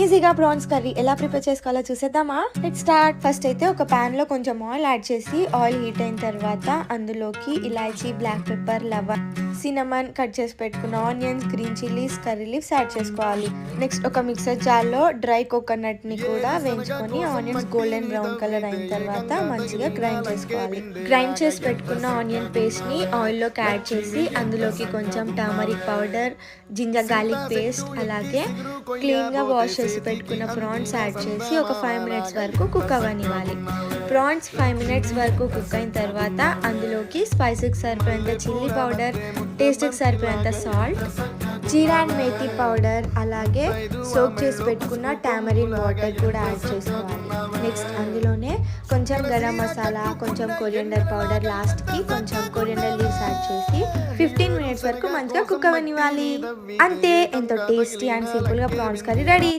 ఈజీగా prawns curry ఎలా prepare చేసుకోవాలో చూసేద్దామా? Let's start. ఫస్ట్ అయితే ఒక పాన్ లో కొంచెం ఆయిల్ యాడ్ చేసి ఆయిల్ హీట్ అయిన తర్వాత అందులోకి ఇలాచీ, బ్లాక్ పెప్పర్, లవంగ్, సినమన్, కట్ చేసి పెట్టుకున్న onions, green chillies, curry leaves add చేసుకోవాలి. నెక్స్ట్ ఒక మిక్సర్ జార్ లో డ్రై కోకోనట్ ని కూడా వేయించుకొని ఆనియన్స్ గోల్డెన్ బ్రౌన్ కలర్ అయిన తర్వాత మంచిగా గ్రైండ్ చేసుకోవాలి. గ్రైండ్ చేసి పెట్టుకున్న ఆనియన్ పేస్ట్ ని ఆయిల్ లోకి యాడ్ చేసి అందులోకి కొంచెం turmeric powder, ginger garlic paste, అలాగే క్లీన్ గా వాష్ చేసి పెట్టుకున్న ప్రాన్స్ యాడ్ చేసి ఒక 5 మినిట్స్ వరకు కుక్ అవ్వనివ్వాలి. ప్రాన్స్ 5 మినిట్స్ వరకు కుక్ అయిన తర్వాత అందులోకి స్పైసీకి సరిపోయేంత చిల్లీ పౌడర్, టేస్ట్కి సరిపోయేంత salt, jeera and methi powder, అలాగే సోక్ చేసి పెట్టుకున్న టామరిన్ వాటర్ కూడా యాడ్ చేసుకోవాలి. నెక్స్ట్ అందులోనే కొంచెం గరం మసాలా, కొంచెం కొరియండర్ పౌడర్, లాస్ట్కి కొంచెం కొరియండర్ లీవ్స్ యాడ్ చేసి 15 మినిట్స్ వరకు మంచిగా కుక్ అవ్వనివ్వాలి. అంతే, ఎంతో టేస్టీ అండ్ సింపుల్గా ప్రాన్స్ కర్రీ రెడీ.